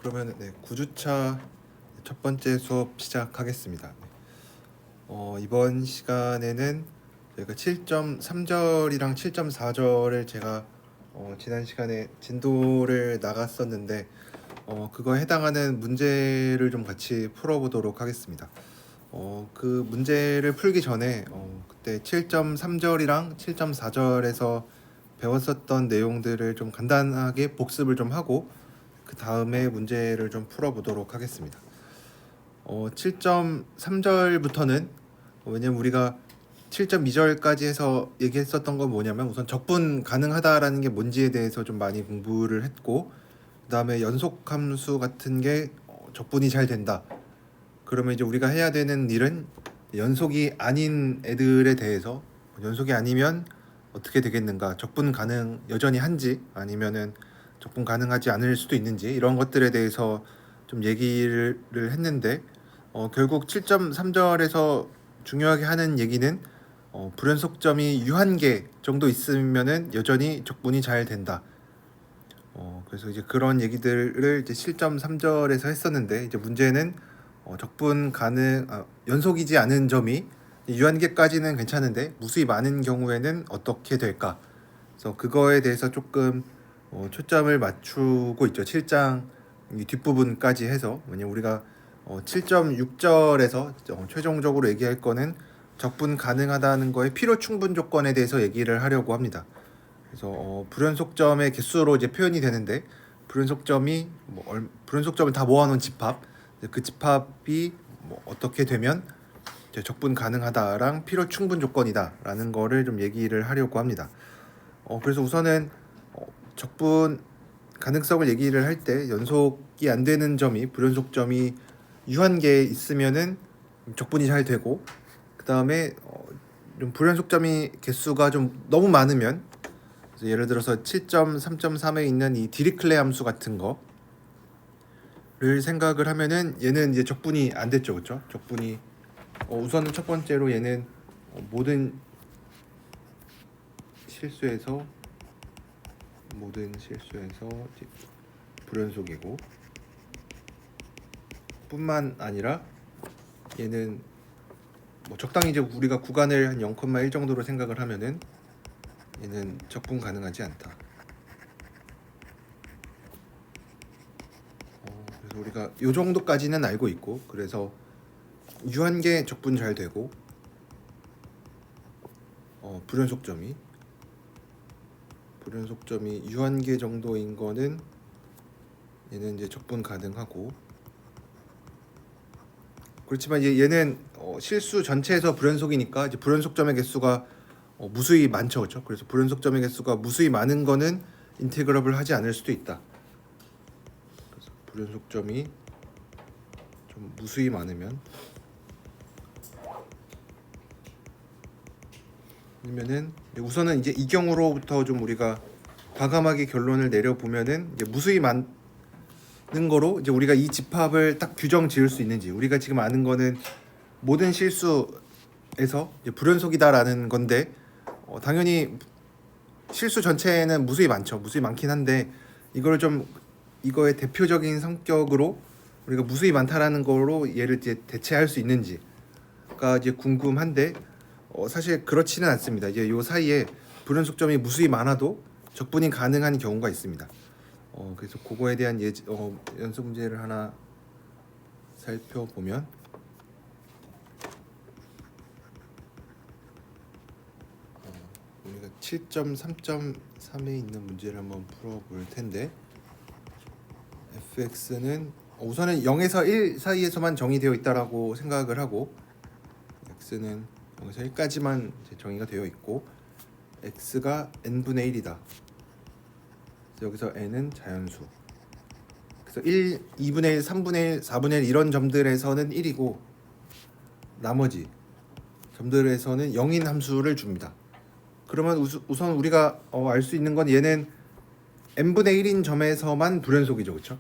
그러면 9주차 첫 번째 수업 시작하겠습니다. 이번 시간에는 저희가 7.3절이랑 7.4절을 제가 지난 시간에 진도를 나갔었는데 그거에 해당하는 문제를 좀 같이 풀어보도록 하겠습니다. 그 문제를 풀기 전에 그때 7.3절이랑 7.4절에서 배웠었던 내용들을 좀 간단하게 복습을 좀 하고 그 다음에 문제를 좀 풀어보도록 하겠습니다. 7.3절부터는 왜냐면 우리가 7.2절까지 해서 얘기했었던 건 뭐냐면 우선 적분 가능하다라는 게 뭔지에 대해서 좀 많이 공부를 했고 그 다음에 연속함수 같은 게 적분이 잘 된다. 그러면 이제 우리가 해야 되는 일은 연속이 아닌 애들에 대해서 연속이 아니면 어떻게 되겠는가, 적분 가능 여전히 한지 아니면은 적분 가능하지 않을 수도 있는지 이런 것들에 대해서 좀 얘기를 했는데 결국 7.3절에서 중요하게 하는 얘기는 불연속점이 유한개 정도 있으면은 여전히 적분이 잘 된다. 그래서 이제 그런 얘기들을 이제 7.3절에서 했었는데 이제 문제는 적분 가능 연속이지 않은 점이 유한계까지는 괜찮은데 무수히 많은 경우에는 어떻게 될까? 그래서 그거에 대해서 조금 초점을 맞추고 있죠. 7장 뒷부분까지 해서 왜냐면 우리가 7.6절에서 최종적으로 얘기할 거는 적분 가능하다는 거의 필요 충분 조건에 대해서 얘기를 하려고 합니다. 그래서 불연속점의 개수로 이제 표현이 되는데 불연속점이 불연속점을 다 모아놓은 집합, 그 집합이 어떻게 되면 이제 적분 가능하다랑 필요 충분 조건이다라는 거를 좀 얘기를 하려고 합니다. 그래서 우선은 적분 가능성을 얘기를 할 때 연속이 안 되는 점이 불연속점이 유한계에 있으면은 적분이 잘 되고 그 다음에 좀 불연속점이 개수가 좀 너무 많으면 예를 들어서 7.3.3에 있는 이 디리클레 함수 같은 거를 생각을 하면은 얘는 이제 적분이 안 됐죠, 그렇죠? 적분이 우선은 첫 번째로 얘는 모든 실수에서 불연속이고 뿐만 아니라 얘는 적당히 이제 우리가 구간을 한 0,1 정도로 생각을 하면은 얘는 적분 가능하지 않다. 그래서 우리가 요 정도까지는 알고 있고 그래서 유한계 적분 잘 되고 불연속점이 유한계 정도인 거는 얘는 이제 적분 가능하고 그렇지만 얘는 실수 전체에서 불연속이니까 이제 불연속점의 개수가 무수히 많죠, 그렇죠? 그래서 불연속점의 개수가 무수히 많은 거는 인테그러블 하지 않을 수도 있다. 그래서 불연속점이 좀 무수히 많으면 아니면은 우선은 이제 이 경우로부터 좀 우리가 과감하게 결론을 내려 보면은 이제 무수히 많은 거로 이제 우리가 이 집합을 딱 규정 지을 수 있는지 우리가 지금 아는 거는 모든 실수에서 이제 불연속이다라는 건데 당연히 실수 전체에는 무수히 많죠. 무수히 많긴 한데 이걸 좀 이거의 대표적인 성격으로 우리가 무수히 많다라는 거로 얘를 이제 대체할 수 있는지가 이제 궁금한데 사실 그렇지는 않습니다. 이제 요 사이에 불연속점이 무수히 많아도 적분이 가능한 경우가 있습니다. 그래서 그거에 대한 연습 문제를 하나 살펴보면 우리가 7.3.3에 있는 문제를 한번 풀어볼 텐데 fx는 우선은 0에서 1 사이에서만 정의되어 있다라고 생각을 하고 x는 0에서 1까지만 정의가 되어 있고 x가 n분의 1이다. 여기서 n은 자연수. 그래서 1, 2분의 1, 3분의 1, 4분의 1 이런 점들에서는 1이고 나머지 점들에서는 0인 함수를 줍니다. 그러면 우선 우리가 알 수 있는 건 얘는 n분의 1인 점에서만 불연속이죠, 그렇죠?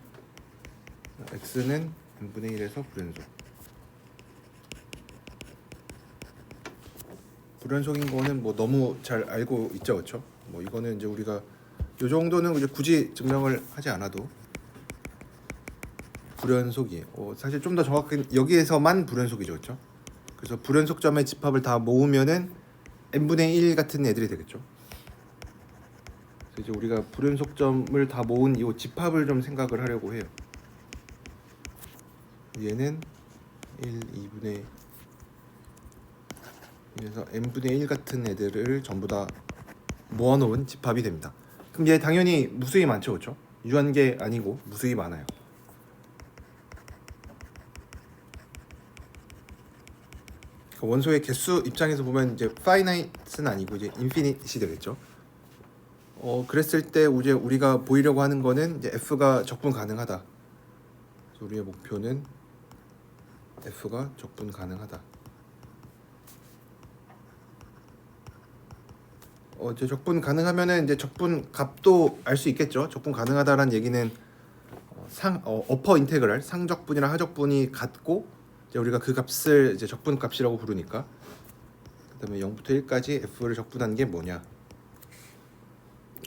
x는 n분의 1에서 불연속. 불연속인 거는 너무 잘 알고 있죠, 그렇죠? 이거는 이제 우리가 요 정도는 이제 굳이 증명을 하지 않아도 불연속이에요. 사실 좀 더 정확히 여기에서만 불연속이죠, 그렇죠? 그래서 불연속점의 집합을 다 모으면은 n분의 1 같은 애들이 되겠죠. 그래서 이제 우리가 불연속점을 다 모은 이 집합을 좀 생각을 하려고 해요. 얘는 1, 2분의 1에서 n분의 1 같은 애들을 전부 다 모아놓은 집합이 됩니다. 그럼 얘 당연히 무수히 많죠, 그렇죠? 유한계 아니고 무수히 많아요. 원소의 개수 입장에서 보면 이제 finite는 아니고 이제 infinite이 되겠죠. 그랬을 때 이제 우리가 보이려고 하는 거는 이제 f가 적분 가능하다. 그래서 우리의 목표는 f가 적분 가능하다. 이제 적분 가능하면은 이제 적분 값도 알 수 있겠죠. 적분 가능하다라는 얘기는 어퍼 인테그랄 상적분이랑 하적분이 같고 이제 우리가 그 값을 이제 적분 값이라고 부르니까 그다음에 0부터 1까지 f를 적분한 게 뭐냐.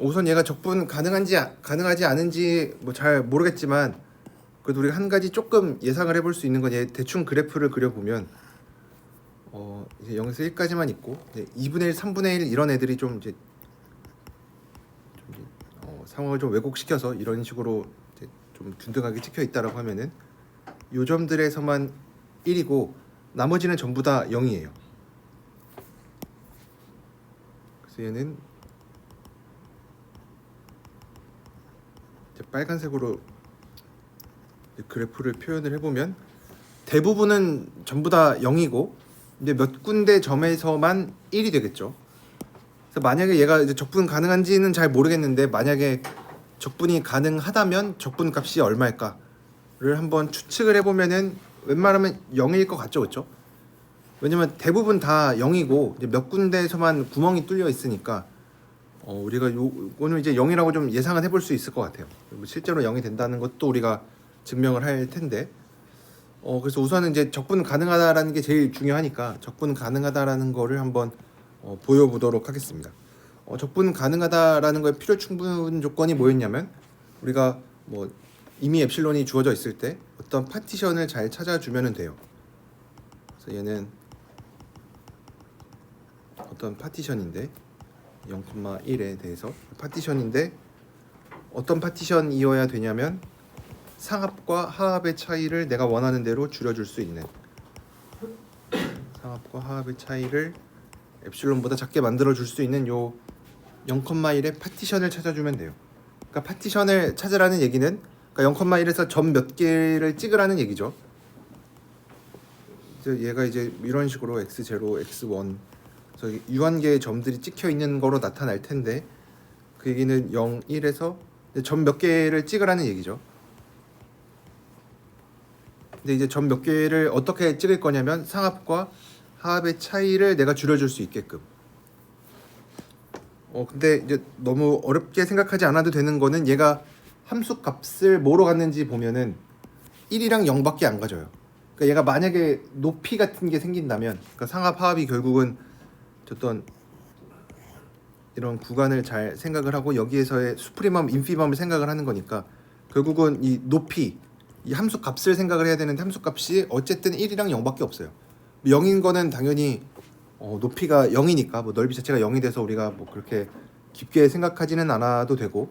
우선 얘가 적분 가능하지 않은지 뭐 잘 모르겠지만 그래도 우리가 한 가지 조금 예상을 해볼 수 있는 건 얘 대충 그래프를 그려보면 이제 0에서 1까지만 있고 이제 2분의 1, 3분의 1 이런 애들이 좀 이제 상황을 좀 왜곡시켜서 이런 식으로 이제 좀 균등하게 찍혀 있다라고 하면은 요 점들에서만 1이고 나머지는 전부 다 0이에요. 그래서 얘는 이제 빨간색으로 그래프를 표현을 해보면 대부분은 전부 다 0이고 이제 몇 군데 점에서만 1이 되겠죠. 그래서 만약에 얘가 이제 적분 가능한지는 잘 모르겠는데 만약에 적분이 가능하다면 적분 값이 얼마일까를 한번 추측을 해보면은 웬만하면 0일 것 같죠, 그렇죠? 왜냐면 대부분 다 0이고 이제 몇 군데에서만 구멍이 뚫려 있으니까 우리가 요거는 이제 0이라고 좀 예상은 해볼 수 있을 것 같아요. 실제로 0이 된다는 것도 우리가 증명을 할 텐데 그래서 우선은 이제 적분 가능하다라는 게 제일 중요하니까 적분 가능하다라는 거를 한번 보여보도록 하겠습니다. 적분 가능하다라는 거에 필요 충분 조건이 뭐였냐면 우리가 뭐 이미 엡실론이 주어져 있을 때 어떤 파티션을 잘 찾아주면 돼요. 그래서 얘는 어떤 파티션인데 0,1에 대해서 파티션인데 어떤 파티션이어야 되냐면 상합과 하합의 차이를 내가 원하는 대로 줄여줄 수 있는 상합과 하합의 차이를 엡실론보다 작게 만들어줄 수 있는 요 0,1의 파티션을 찾아주면 돼요. 그러니까 파티션을 찾으라는 얘기는 그러니까 0,1에서 점 몇 개를 찍으라는 얘기죠. 얘가 이제 이런 식으로 x0, x1 그래서 유한계의 점들이 찍혀 있는 거로 나타날 텐데 그 얘기는 0, 1에서 점 몇 개를 찍으라는 얘기죠. 근데 이제 점 몇 개를 어떻게 찍을 거냐면 상합과 하합의 차이를 내가 줄여줄 수 있게끔. 근데 이제 너무 어렵게 생각하지 않아도 되는 거는 얘가 함수 값을 뭐로 갖는지 보면은 1이랑 0밖에 안 가져요. 그러니까 얘가 만약에 높이 같은 게 생긴다면, 그러니까 상합 하합이 결국은 어떤 이런 구간을 잘 생각을 하고 여기에서의 수프리멈, 인피멈을 생각을 하는 거니까 결국은 이 높이, 이 함수 값을 생각을 해야 되는데 함수 값이 어쨌든 1이랑 0밖에 없어요. 0인 거는 당연히 높이가 0이니까 뭐 넓이 자체가 0이 돼서 우리가 뭐 그렇게 깊게 생각하지는 않아도 되고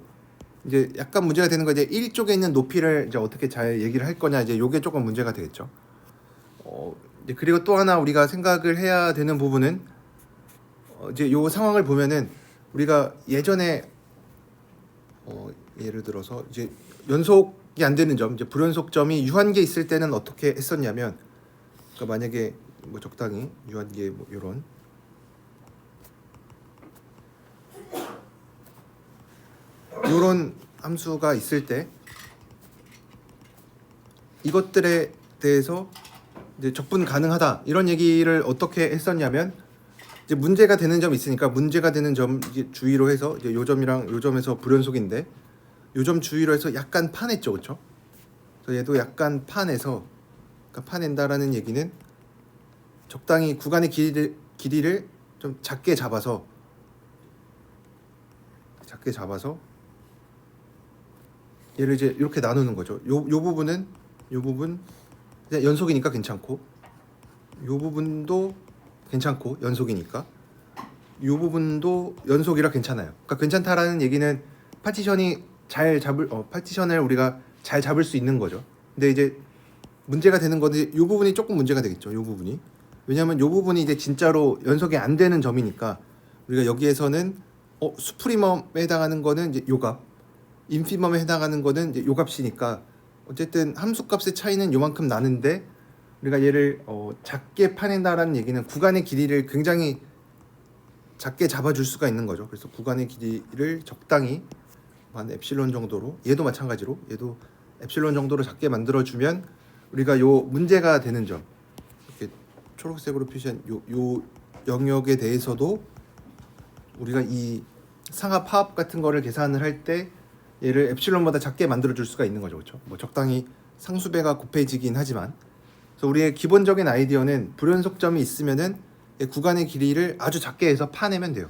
이제 약간 문제가 되는 거 이제 1쪽에 있는 높이를 이제 어떻게 잘 얘기를 할 거냐 이제 요게 조금 문제가 되겠죠. 이제 그리고 또 하나 우리가 생각을 해야 되는 부분은 이제 요 상황을 보면은 우리가 예전에 예를 들어서 이제 연속이 안 되는 점, 이제 불연속점이 유한계 있을 때는 어떻게 했었냐면 그러니까 만약에 뭐 적당히 유한계 뭐 요런 함수가 있을 때 이것들에 대해서 이제 적분 가능하다 이런 얘기를 어떻게 했었냐면 이제 문제가 되는 점이 있으니까 문제가 되는 점 이제 주의로 해서 이제 요 점이랑 요 점에서 불연속인데 요 점 주의로 해서 약간 파냈죠, 그렇죠? 그래서 얘도 약간 파내서 그러니까 파낸다라는 얘기는 적당히 구간의 길이를 좀 작게 잡아서 얘를 이제 이렇게 나누는 거죠. 요 부분은 요 부분 그냥 연속이니까 괜찮고, 요 부분도 괜찮고 연속이니까 요 부분도 연속이라 괜찮아요. 그러니까 괜찮다라는 얘기는 파티션이 잘 잡을 파티션을 우리가 잘 잡을 수 있는 거죠. 근데 이제 문제가 되는 건데 요 부분이 조금 문제가 되겠죠. 요 부분이. 왜냐하면 요 부분이 이제 진짜로 연속이 안 되는 점이니까 우리가 여기에서는 수프리멈에 해당하는 거는 이제 요 값, 인피멈에 해당하는 거는 이제 요 값이니까 어쨌든 함수값의 차이는 요만큼 나는데 우리가 얘를 작게 파낸다라는 얘기는 구간의 길이를 굉장히 작게 잡아줄 수가 있는 거죠. 그래서 구간의 길이를 적당히 한 엡실론 정도로, 얘도 마찬가지로 얘도 엡실론 정도로 작게 만들어주면 우리가 요 문제가 되는 점, 이렇게 초록색으로 표시한 요 영역에 대해서도 우리가 이 상하 파압 같은 거를 계산을 할 때 얘를 엡실론보다 작게 만들어줄 수가 있는 거죠. 그렇죠? 뭐 적당히 상수배가 곱해지긴 하지만, 그래서 우리의 기본적인 아이디어는 불연속점이 있으면은 구간의 길이를 아주 작게 해서 파내면 돼요.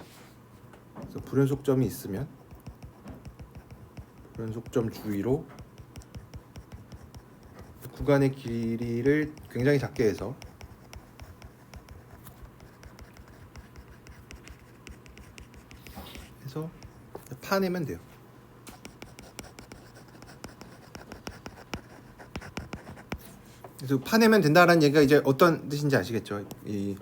그래서 불연속점이 있으면 불연속점 주위로 구간의 길이를 굉장히 작게 해서 파내면 돼요. 그래서 파내면 된다라는 얘기가 이제 어떤 뜻인지 아시겠죠? 이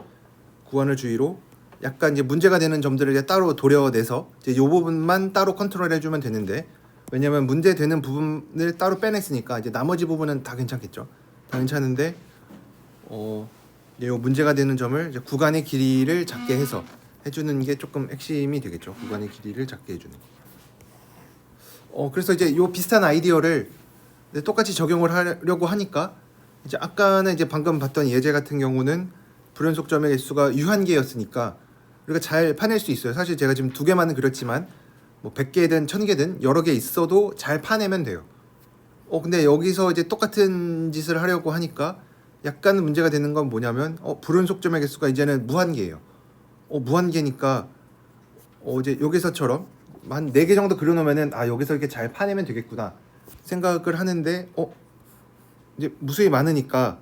구간을 주위로 약간 이제 문제가 되는 점들을 이제 따로 도려내서 이제 이 부분만 따로 컨트롤해주면 되는데, 왜냐면 문제 되는 부분을 따로 빼냈으니까 이제 나머지 부분은 다 괜찮겠죠. 다 괜찮은데 이 문제가 되는 점을 이제 구간의 길이를 작게 해서 해주는 게 조금 핵심이 되겠죠. 구간의 길이를 작게 해주는. 그래서 이제 요 비슷한 아이디어를 똑같이 적용을 하려고 하니까 이제 아까는 이제 방금 봤던 예제 같은 경우는 불연속점의 개수가 유한계였으니까 우리가 잘 파낼 수 있어요. 사실 제가 지금 2개만은 그렸지만 뭐 100개든 1000개든 여러 개 있어도 잘 파내면 돼요. 근데 여기서 이제 똑같은 짓을 하려고 하니까 약간 문제가 되는 건 뭐냐면 불연속점의 개수가 이제는 무한계예요. 무한계니까 이제 여기서처럼 한 4개 정도 그려놓으면은 여기서 이렇게 잘 파내면 되겠구나 생각을 하는데 이제 무수히 많으니까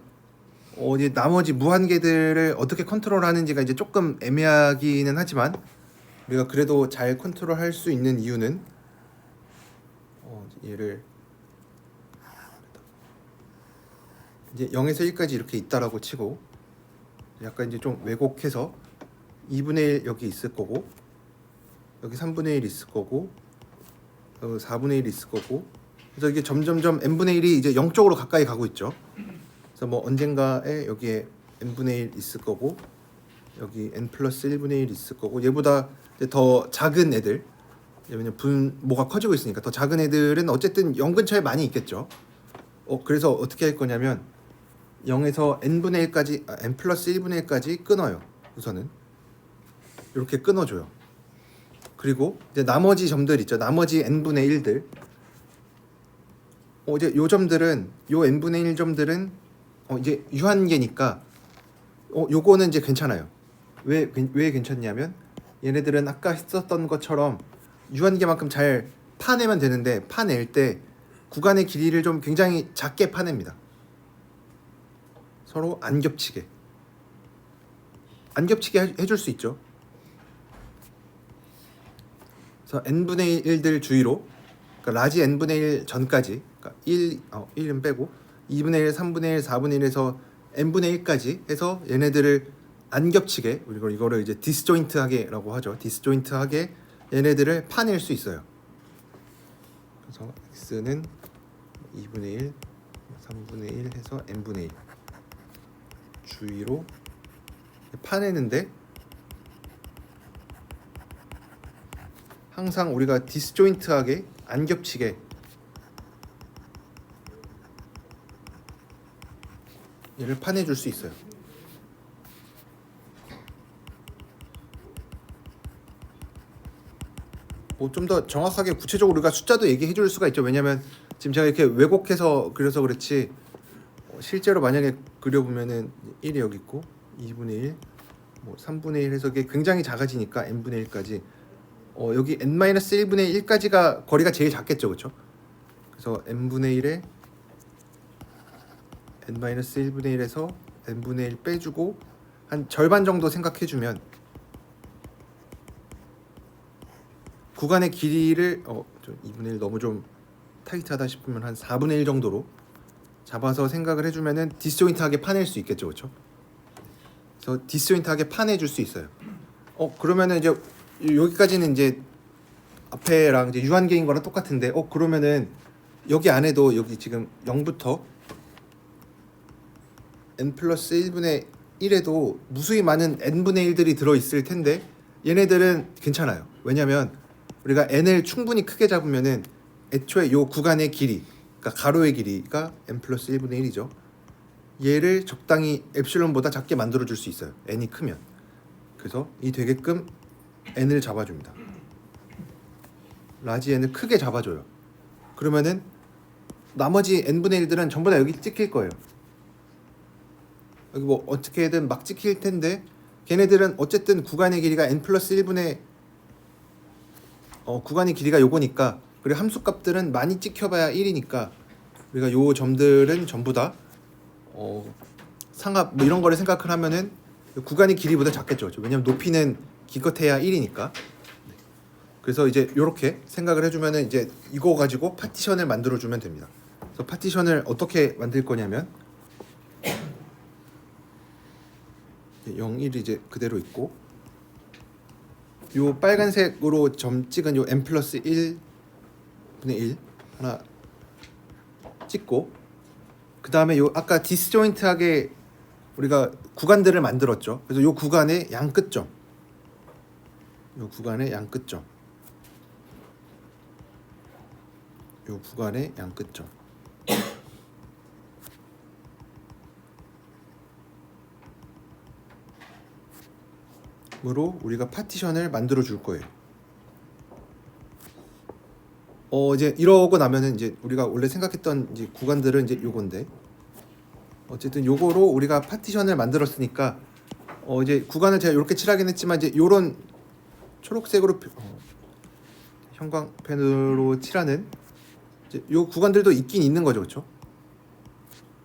이제 나머지 무한계들을 어떻게 컨트롤하는지가 이제 조금 애매하기는 하지만 우리가 그래도 잘 컨트롤할 수 있는 이유는 얘를 이제 0에서 1까지 이렇게 있다라고 치고 약간 이제 좀 왜곡해서 2분의 1 여기 있을 거고, 여기 3분의 1 있을 거고, 여기 4분의 1 있을 거고, 그래서 이게 점점점 n분의 1이 이제 0쪽으로 가까이 가고 있죠. 그래서 뭐 언젠가에 여기에 n분의 1 있을 거고, 여기 n 플러스 1분의 1 있을 거고, 얘보다 이제 더 작은 애들, 왜냐면 분모가 커지고 있으니까 더 작은 애들은 어쨌든 0 근처에 많이 있겠죠. 그래서 어떻게 할 거냐면 0에서 n분의 1까지 n 플러스 1분의 1까지 끊어요. 우선은 이렇게 끊어줘요. 그리고 이제 나머지 점들 있죠. 나머지 n분의 1들. 이제 요 점들은 요 n분의 1 점들은 이제 유한계니까 요거는 이제 괜찮아요. 왜 괜찮냐면 얘네들은 아까 했었던 것처럼 유한계만큼 잘 파내면 되는데 파낼 때 구간의 길이를 좀 굉장히 작게 파냅니다. 서로 안 겹치게 해줄 수 있죠. 그래서 n분의 1들 주위로, 그러니까 라지 n분의 1 전까지, 그러니까 1은 빼고 2분의 1, 3분의 1, 4분의 1에서 n분의 1까지 해서 얘네들을 안 겹치게, 우리가 이거를 이제 디스조인트하게라고 하죠. 디스조인트하게 얘네들을 파낼 수 있어요. 그래서 x는 2분의 1, 3분의 1 해서 n분의 1 주위로 파내는데 항상 우리가 디스조인트하게 안 겹치게 얘를 파내줄 수 있어요. 뭐 좀 더 정확하게 구체적으로 우리가 숫자도 얘기해 줄 수가 있죠. 왜냐면 지금 제가 이렇게 왜곡해서 그려서 그렇지 실제로 만약에 그려보면은 1이 여기 있고 2분의 1, 뭐 3분의 1 해서 이게 굉장히 작아지니까 n분의 1까지 여기 n-1분의 1까지가 거리가 제일 작겠죠. 그렇죠? 그래서 n분의 1에 n-1분의 1에서 n분의 1 빼주고 한 절반 정도 생각해주면 구간의 길이를 2분의 1 너무 좀 타이트하다 싶으면 한 4분의 1 정도로 잡아서 생각을 해주면은 디스조인트하게 파낼 수 있겠죠, 그렇죠? 그래서 디스조인트하게 파내줄 수 있어요. 그러면은 이제 여기까지는 이제 앞에랑 이제 유한계인 거랑 똑같은데, 그러면은 여기 안에도 여기 지금 0부터 n 플러스 1분의 1에도 무수히 많은 n분의 1들이 들어있을 텐데 얘네들은 괜찮아요. 왜냐면 우리가 n을 충분히 크게 잡으면은 애초에 요 구간의 길이, 그러니까 가로의 길이가 n 플러스 1분의 1이죠. 얘를 적당히 엡실론보다 작게 만들어줄 수 있어요. n이 크면. 그래서 이 되게끔 n을 잡아줍니다. 라지 n을 크게 잡아줘요. 그러면은 나머지 n분의 1들은 전부 다 여기 찍힐 거예요. 여기 뭐 어떻게든 막 찍힐 텐데 걔네들은 어쨌든 구간의 길이가 n 플러스 1분의 구간의 길이가 요거니까, 그리고 함수값들은 많이 찍혀봐야 1이니까 우리가 요 점들은 전부 다 상합 뭐 이런 거를 생각을 하면은 구간의 길이보다 작겠죠. 왜냐면 높이는 기껏해야 1이니까. 그래서 이제 요렇게 생각을 해주면은 이제 이거 가지고 파티션을 만들어주면 됩니다. 그래서 파티션을 어떻게 만들 거냐면 0, 1이 이제 그대로 있고, 요 빨간색으로 점 찍은 요 n 플러스 1분의 1 하나 찍고, 그 다음에 요 아까 디스조인트하게 우리가 구간들을 만들었죠. 그래서 요 구간의 양끝점, 요 구간의 양끝점, 요 구간의 양끝점 으로 우리가 파티션을 만들어 줄 거예요. 이제 이러고 나면은 이제 우리가 원래 생각했던 이제 구간들은 이제 요건데, 어쨌든 요거로 우리가 파티션을 만들었으니까 이제 구간을 제가 이렇게 칠하긴 했지만 이제 요런 초록색으로 형광펜으로 칠하는 이제 요 구간들도 있긴 있는 거죠, 그렇죠?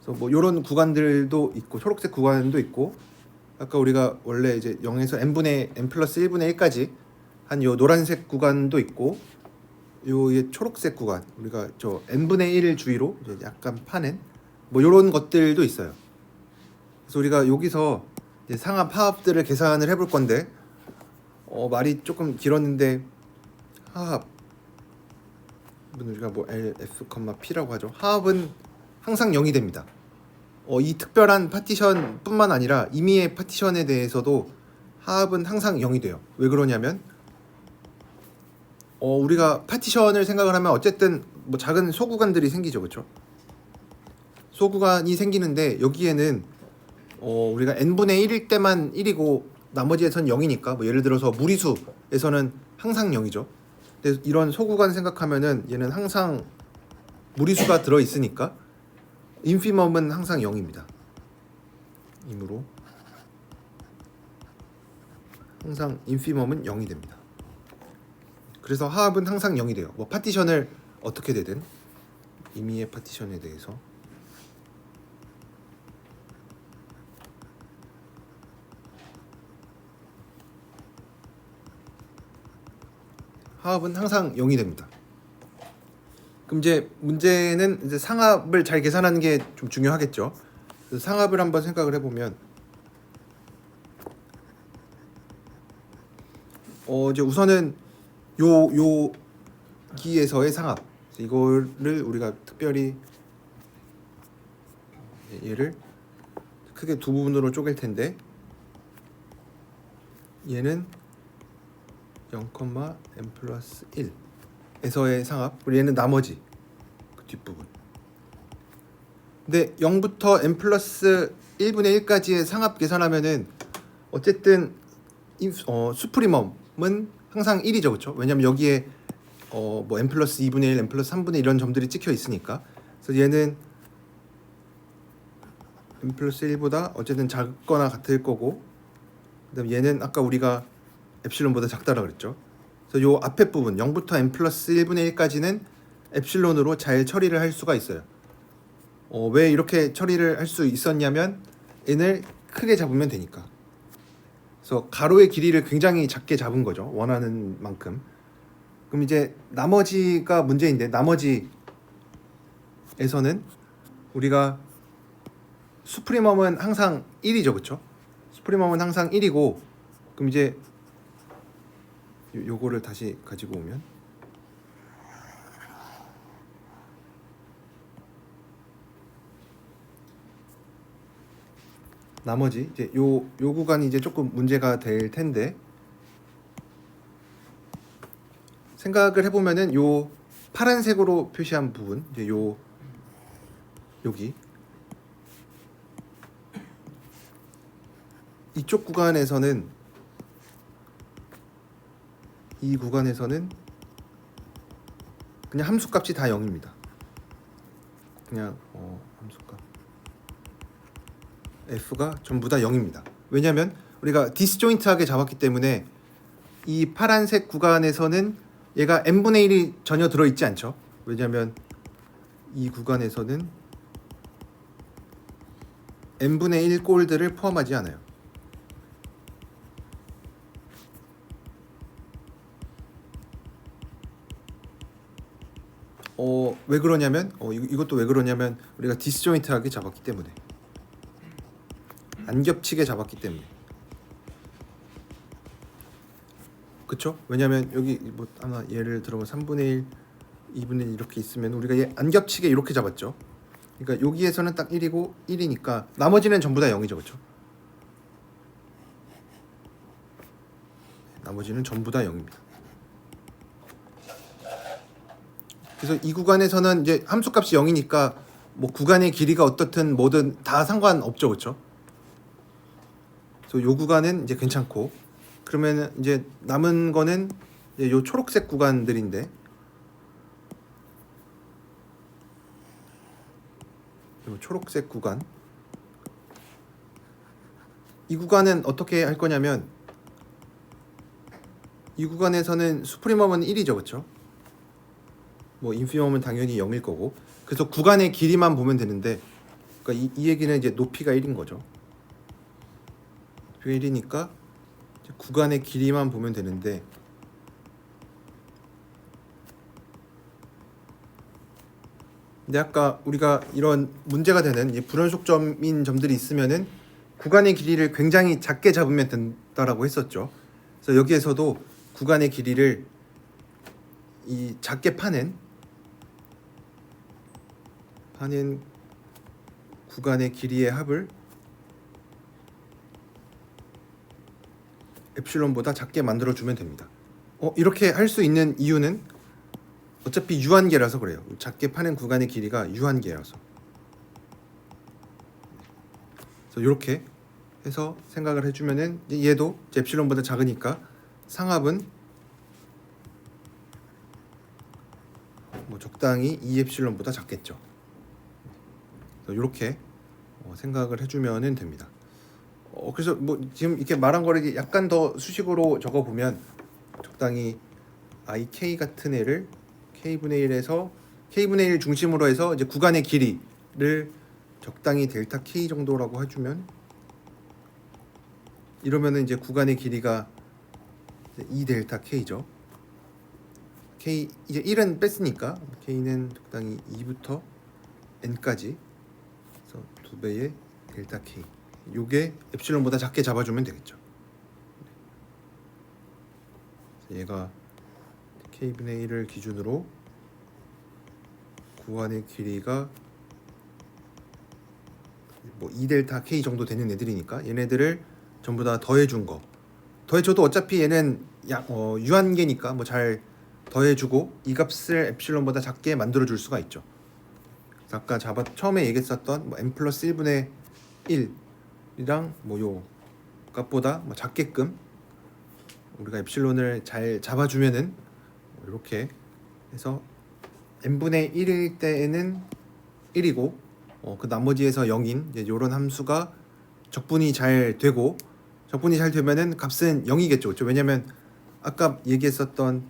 그래서 뭐 요런 구간들도 있고 초록색 구간도 있고, 아까 우리가 원래 이제 0에서 n 플러스 1분의 1까지 한 요 노란색 구간도 있고, 요 초록색 구간 우리가 저 n분의 1 주위로 이제 약간 파낸 뭐 요런 것들도 있어요. 그래서 우리가 여기서 이제 상합 하합들을 계산을 해볼 건데, 말이 조금 길었는데 하합 우리가 뭐 LF, P라고 하죠. 하합은 항상 0이 됩니다. 이 특별한 파티션 뿐만 아니라 임의의 파티션에 대해서도 하합은 항상 0이 돼요. 왜 그러냐면 우리가 파티션을 생각을 하면 어쨌든 뭐 작은 소구간들이 생기죠, 그렇죠? 소구간이 생기는데 여기에는 우리가 n분의 1일 때만 1이고 나머지에선 0이니까, 뭐 예를 들어서 무리수에서는 항상 0이죠. 근데 이런 소구간 생각하면은 얘는 항상 무리수가 들어 있으니까 인피멈은 항상 0입니다. 이므로 항상 인피멈은 0이 됩니다. 그래서 하합은 항상 0이 돼요. 뭐 파티션을 어떻게 되든 임의의 파티션에 대해서 하합은 항상 0이 됩니다. 그럼 이제 문제는 이제 상합을 잘 계산하는 게 좀 중요하겠죠. 그래서 상합을 한번 생각을 해보면 이제 우선은 여기에서의 상합, 이거를 우리가 특별히 얘를 크게 두 부분으로 쪼갤 텐데, 얘는 0, n 플러스 1에서의 상합, 그리고 얘는 나머지 그 뒷부분. 근데 0부터 n 플러스 1분의 1까지의 상합 계산하면은 어쨌든 수프리멈은 항상 1이죠, 그렇죠? 왜냐면 여기에 뭐 n 플러스 2분의 1, n 플러스 3분의 1 이런 점들이 찍혀 있으니까. 그래서 얘는 n 플러스 1보다 어쨌든 작거나 같을 거고, 그다음 얘는 아까 우리가 엡실론보다 작다라 그랬죠. 그래서 요 앞에 부분 0부터 n 플러스 1분의 1까지는 엡실론으로 잘 처리를 할 수가 있어요. 왜 이렇게 처리를 할 수 있었냐면 n을 크게 잡으면 되니까. 그래서 가로의 길이를 굉장히 작게 잡은 거죠. 원하는 만큼. 그럼 이제 나머지가 문제인데, 나머지에서는 우리가 수프리멈은 항상 1이죠, 그렇죠? 수프리멈은 항상 1이고, 그럼 이제 요거를 다시 가지고 오면 나머지 이제 요 구간이 이제 조금 문제가 될 텐데, 생각을 해보면은 요 파란색으로 표시한 부분, 이제 여기 이쪽 구간에서는, 이 구간에서는 그냥 함수값이 다 0입니다. 그냥 함수값 f가 전부 다 0입니다. 왜냐하면 우리가 디스조인트하게 잡았기 때문에 이 파란색 구간에서는 얘가 n분의 1이 전혀 들어있지 않죠. 왜냐하면 이 구간에서는 n분의 1 꼴들을 포함하지 않아요. 왜 그러냐면 이것도 왜 그러냐면 우리가 디스조인트하게 잡았기 때문에, 안 겹치게 잡았기 때문에. 그쵸? 왜냐면 여기 뭐 아마 예를 들어서 3분의 1, 2분의 1 이렇게 있으면 우리가 얘 안 겹치게 이렇게 잡았죠. 그러니까 여기에서는 딱 1이고 1이니까 나머지는 전부 다 0이죠. 그쵸? 나머지는 전부 다 0입니다. 그래서 이 구간에서는 이제 함수값이 0이니까 뭐 구간의 길이가 어떻든 뭐든 다 상관없죠. 그쵸? 그래서 요 구간은 이제 괜찮고, 그러면 이제 남은 거는 이제 요 초록색 구간들인데, 요 초록색 구간, 이 구간은 어떻게 할 거냐면, 이 구간에서는 수프리멈은 1이죠. 그쵸? 뭐 인피멈은 당연히 0일 거고, 그래서 구간의 길이만 보면 되는데, 그러니까 이 얘기는 이제 높이가 1인 거죠. 높이가 1이니까 구간의 길이만 보면 되는데, 근데 아까 우리가 이런 문제가 되는 불연속점인 점들이 있으면은 구간의 길이를 굉장히 작게 잡으면 된다라고 했었죠. 그래서 여기에서도 구간의 길이를 이 작게 파낸 구간의 길이의 합을 엡실론보다 작게 만들어 주면 됩니다. 이렇게 할 수 있는 이유는 어차피 유한계라서 그래요. 작게 파낸 구간의 길이가 유한계라서. 그래서 이렇게 해서 생각을 해주면은 얘도 엡실론보다 작으니까 상합은 뭐 적당히 2엡실론보다 작겠죠. 이렇게 생각을 해주면은 됩니다. 그래서 뭐 지금 이렇게 말한 거를 약간 더 수식으로 적어 보면, 적당히 ik 같은 애를 k분의 1에서 k분의 1 중심으로 해서 이제 구간의 길이를 적당히 델타 k 정도라고 해주면, 이러면은 이제 구간의 길이가 2 델타 k죠. k 이제 1은 뺐으니까 k는 적당히 2부터 n까지, 그래서 2배의 델타 k. 요게 엡실론보다 작게 잡아주면 되겠죠. 얘가 k분의 1을 기준으로 구간의 길이가 뭐 2델타 k 정도 되는 애들이니까 얘네들을 전부 다 더해준 거. 더해줘도 어차피 얘는 유한계니까 뭐 잘 더해주고 이 값을 엡실론보다 작게 만들어줄 수가 있죠. 아까 처음에 얘기했었던 뭐 n 플러스 1분의 1이랑 뭐 요 값보다 뭐 작게끔 우리가 엡실론을 잘 잡아주면은 이렇게 해서 n분의 1일 때에는 1이고 그 나머지에서 0인 이제 요런 함수가 적분이 잘 되고, 적분이 잘 되면은 값은 0이겠죠. 그렇죠? 왜냐면 아까 얘기했었던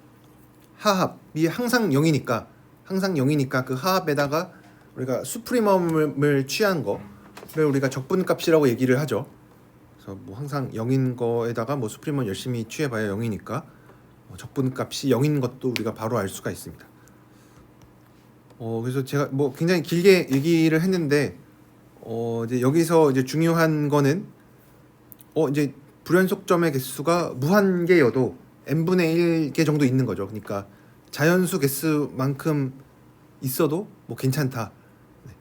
하합이 항상 0이니까 그 하합에다가 우리가 수프리멈을 취한 거를 우리가 적분값이라고 얘기를 하죠. 그래서 뭐 항상 0인 거에다가 뭐 수프리멈 열심히 취해봐야 0이니까 적분값이 0인 것도 우리가 바로 알 수가 있습니다. 그래서 제가 뭐 굉장히 길게 얘기를 했는데 이제 여기서 이제 중요한 거는 이제 불연속점의 개수가 무한개여도 n분의 1개 정도 있는 거죠. 그러니까 자연수 개수만큼 있어도 뭐 괜찮다. 네.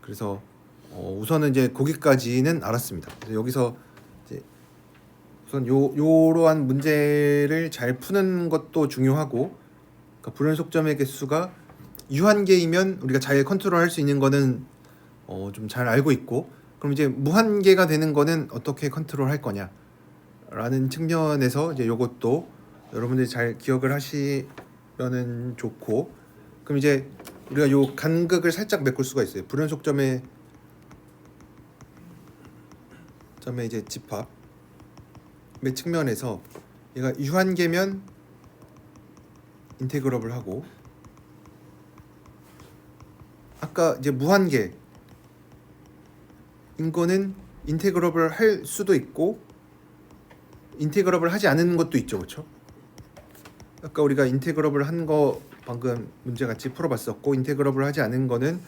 그래서 우선은 이제 거기까지는 알았습니다. 그래서 여기서 이제 우선 요러한 문제를 잘 푸는 것도 중요하고, 그러니까 불연속점의 개수가 유한계이면 우리가 잘 컨트롤할 수 있는 거는 좀 잘 알고 있고, 그럼 이제 무한계가 되는 거는 어떻게 컨트롤할 거냐라는 측면에서 이제 요것도 여러분들이 잘 기억을 하시면은 좋고, 그럼 이제 우리가 요 간극을 살짝 메꿀 수가 있어요. 불연속점의 이제 집합의 측면에서 얘가 유한계면 인테그러블 하고, 아까 이제 무한계인 거는 인테그러블 할 수도 있고 인테그러블 하지 않은 것도 있죠, 그렇죠? 아까 우리가 인테그러블 한 거 방금 문제 같이 풀어봤었고, 인테그러블 하지 않은 거는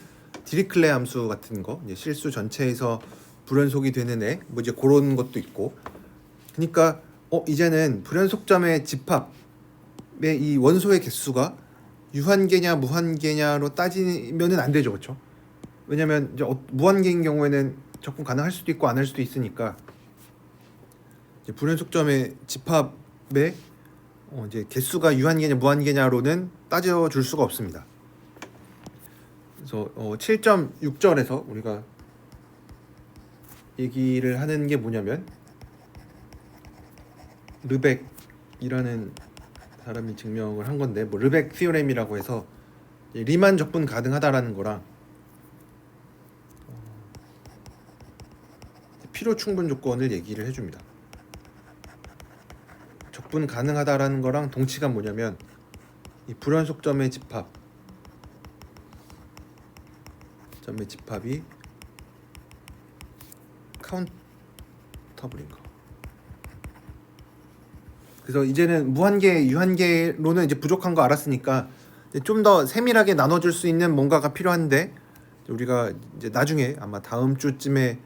디리클레 함수 같은 거, 이제 실수 전체에서 불연속이 되는 애, 뭐 이제 그런 것도 있고. 그러니까 이제는 불연속점의 집합의 이 원소의 개수가 유한계냐 무한계냐로 따지면은 안 되죠, 그렇죠? 왜냐면 이제 무한계인 경우에는 적분 가능할 수도 있고 안 할 수도 있으니까 이제 불연속점의 집합의 이제 개수가 유한계냐 무한계냐로는 따져줄 수가 없습니다. 그래서 7.6절에서 우리가 얘기를 하는 게 뭐냐면, 르벡이라는 사람이 증명을 한 건데, 뭐 르벡 티오렘이라고 해서 리만 적분 가능하다라는 거랑 필요 충분 조건을 얘기를 해줍니다. 적분 가능하다라는 거랑 동치가 뭐냐면, 이 불연속점의 집합이 카운터블인 거. 그래서 이제는 무한계, 유한계로는 이제 부족한 거 알았으니까 좀 더 세밀하게 나눠줄 수 있는 뭔가가 필요한데, 우리가 이제 나중에 아마 다음 주쯤에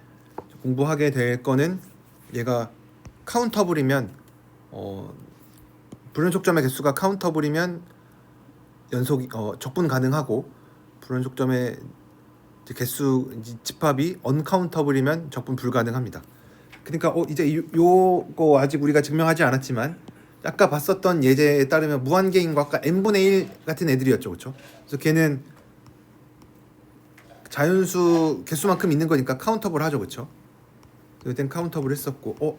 공부하게 될 거는, 얘가 카운터블이면 불연속점의 개수가 카운터블이면 적분 가능하고, 불연속점의 개수 집합이 언카운터블이면 적분 불가능합니다. 그러니까 이제 요거 아직 우리가 증명하지 않았지만 아까 봤었던 예제에 따르면 무한계인 거 아까 n분의 1 같은 애들이었죠, 그렇죠? 그래서 걔는 자연수 개수만큼 있는 거니까 카운터블 하죠, 그렇죠? 그땐 카운터블 했었고,